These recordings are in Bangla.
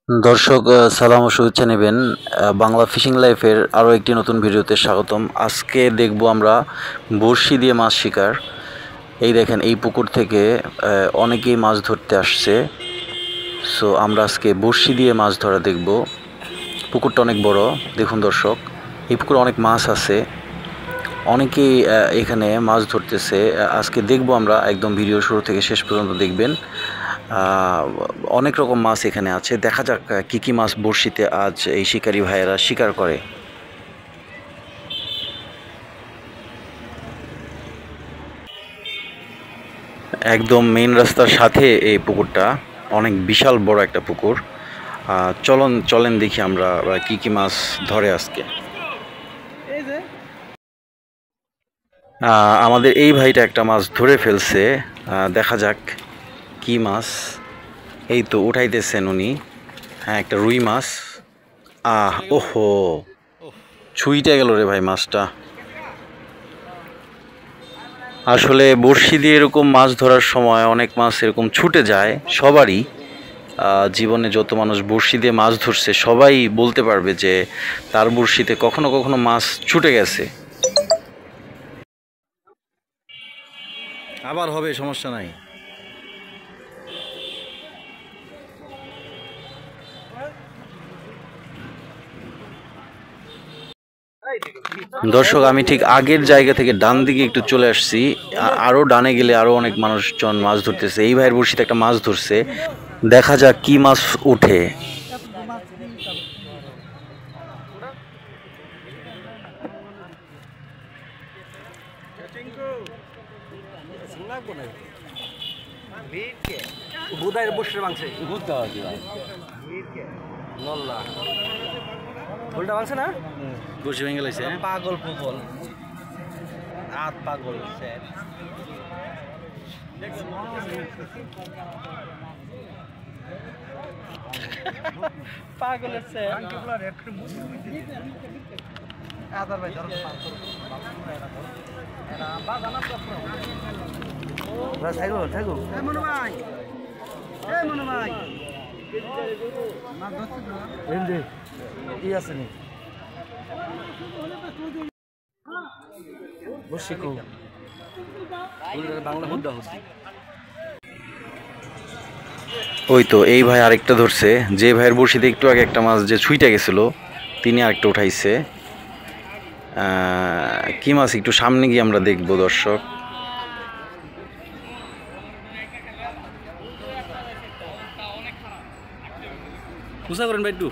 দর্শক সালাম ও শুভেচ্ছা নেবেন। বাংলা ফিশিং লাইফের আরও একটি নতুন ভিডিওতে স্বাগতম। আজকে দেখব আমরা বড়শি দিয়ে মাছ শিকার। এই দেখেন, এই পুকুর থেকে অনেকেই মাছ ধরতে আসছে। সো আমরা আজকে বড়শি দিয়ে মাছ ধরা দেখব। পুকুরটা অনেক বড়, দেখুন দর্শক, এই পুকুরে অনেক মাছ আছে। অনেকেই এখানে মাছ ধরতেছে। আজকে দেখব আমরা, একদম ভিডিও শুরু থেকে শেষ পর্যন্ত দেখবেন। অনেক রকম মাছ এখানে আছে, দেখা যাক কি কি মাছ বড়শিতে আজ এই শিকারী ভাইয়েরা শিকার করে। একদম মেইন রাস্তার সাথে এই পুকুরটা, অনেক বিশাল বড় একটা পুকুর। চলেন দেখি আমরা কি কি মাছ ধরে আজকে। আমাদের এই ভাইটা একটা মাছ ধরে ফেলছে, দেখা যাক কি মাছ। এই তো উঠাইতেছেন উনি। হ্যাঁ, একটা রুই মাছ। ওহো, ছুঁইটা গেল রে ভাই মাছটা। আসলে বড়শি দিয়ে এরকম মাছ ধরার সময় অনেক মাছ এরকম ছুটে যায় সবারই। জীবনে যত মানুষ বড়শি দিয়ে মাছ ধরছে সবাই বলতে পারবে যে তার বড়শিতে কখনো কখনো মাছ ছুটে গেছে। আবার হবে, সমস্যা নাই। দর্শক, আমি ঠিক আগের জায়গা থেকে ডান দিকে একটু চলে আসছি। আরো ডানে গেলে আরো অনেক মানুষজন মাছ ধরতেছে। এই ভাইয়ের বড়শিতে একটা মাছ ধরছে, দেখা যাক কি মাছ উঠে। ফুলটা ভাঙছে না? বড়শি ভেঙে গেছে। পাগল ফুল রাত পাগল পাগলের থাকো মনু ভাই, মনু ভাই আছে নি বাংলা হুদ্দা হচ্ছে। ওই তো এই ভাই আরেকটা ধরছে। যে ভাইয়ের বড়শিতে একটু আগে একটা মাছ যে ছুঁইটা গেছিল, তিনি আরেকটা উঠাইছে। কি মাছ একটু সামনে গিয়ে আমরা দেখবো দর্শক। বুঝা করেন ভাই একটু।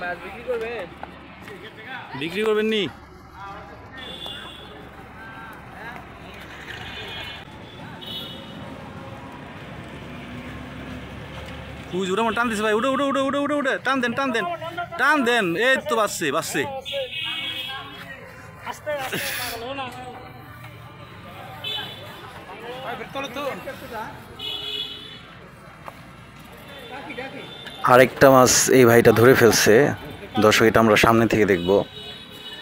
মাছ বিক্রি করবেন? বিক্রি করবেন নি? উড়ে টান দিছে ভাই, উড়ে উড়ে উড়ে উড়ে উড়ে উড়ে টান দেন টান দেন টান দেন। এই তো বাসছে বাসছে। আরেকটা মাছ এই ভাইটা ধরে ফেলছে দর্শক, এটা আমরা সামনে থেকে দেখব।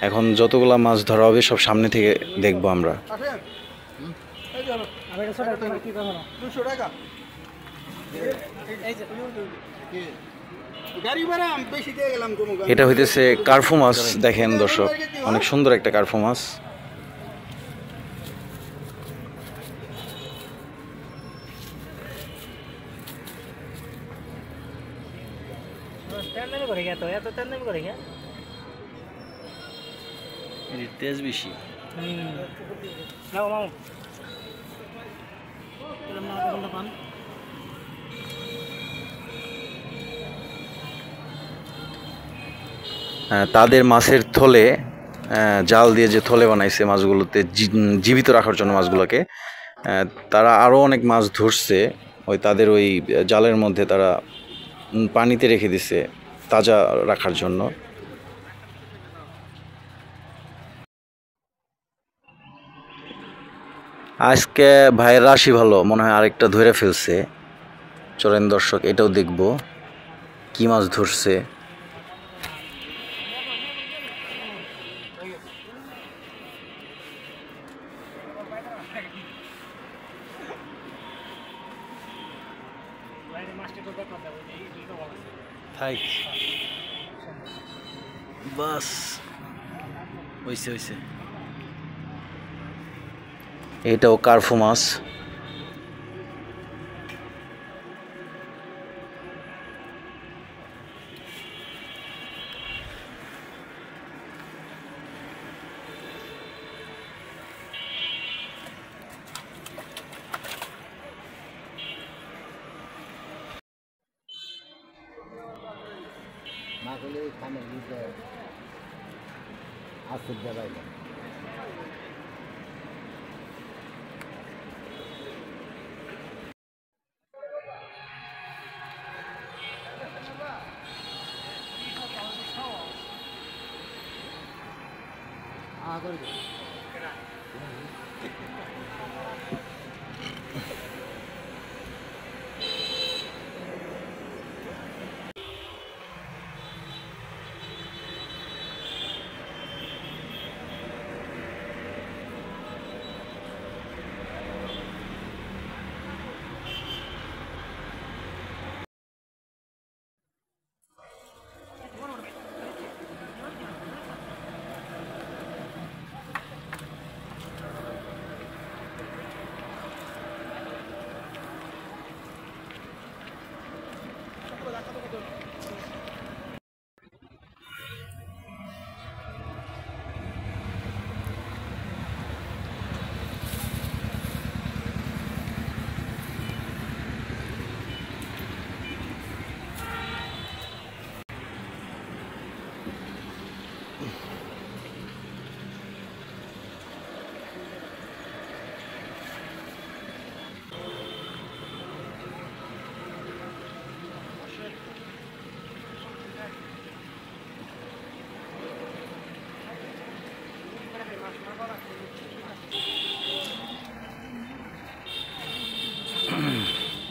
এখন যতগুলা মাছ ধরা হবে সব সামনে থেকে দেখব আমরা। এটা হইতেছে কার্ফু মাছ, দেখেন দর্শক, অনেক সুন্দর একটা কার্ফু মাছ। তেজ বেশি। তাদের মাছের থলে, জাল দিয়ে যে থলে বানাইছে মাছগুলোতে জীবিত রাখার জন্য মাছগুলোকে, তারা আরও অনেক মাছ ধরছে। ওই তাদের ওই জালের মধ্যে তারা পানিতে রেখে দিছে তাজা রাখার জন্য। আজকে ভাইয়ের রাশি ভালো, মনে হয় আরেকটা ধরে ফেলছে। চলেন দর্শক, এটাও দেখব কি মাছ ধরছে। থাক বাস হইছে হইছে এটাও কার্ফু মাছ মাছলে খানে দিতে আসুক দেবাই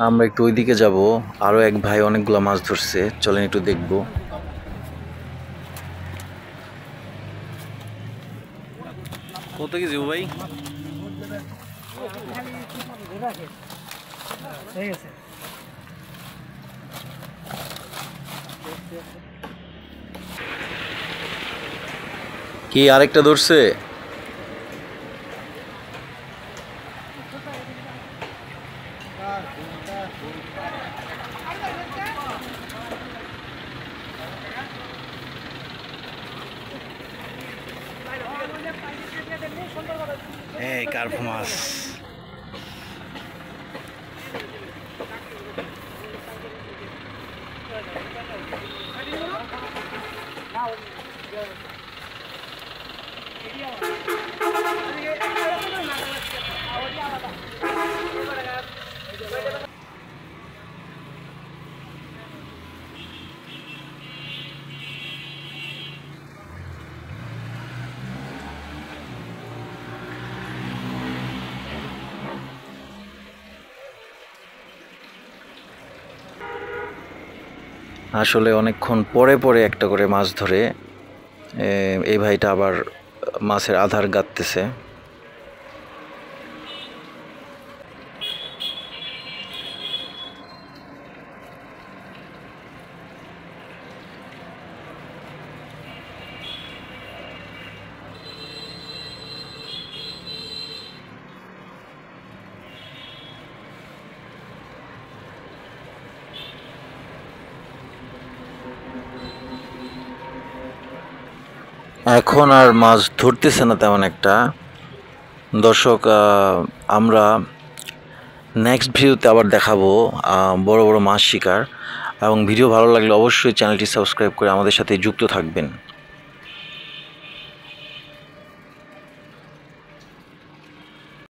আমরা একটু ওইদিকে যাব আরো এক ভাই অনেকগুলো মাছ ধরছে চলেন একটু দেখবো কত কেজি ভাই কি আরেকটা ধরছে এই কার্প মাছ আসলে অনেকক্ষণ পরে পরে একটা করে মাছ ধরে এই ভাইটা আবার মাছের আধার গাঁথতেছে এখন আর মাছ ধরতেছে না তেমন একটা দর্শক আমরা নেক্সট ভিডিওতে আবার দেখাবো বড় বড় মাছ শিকার এবং ভিডিও ভালো লাগলে অবশ্যই চ্যানেলটি সাবস্ক্রাইব করে আমাদের সাথে যুক্ত থাকবেন।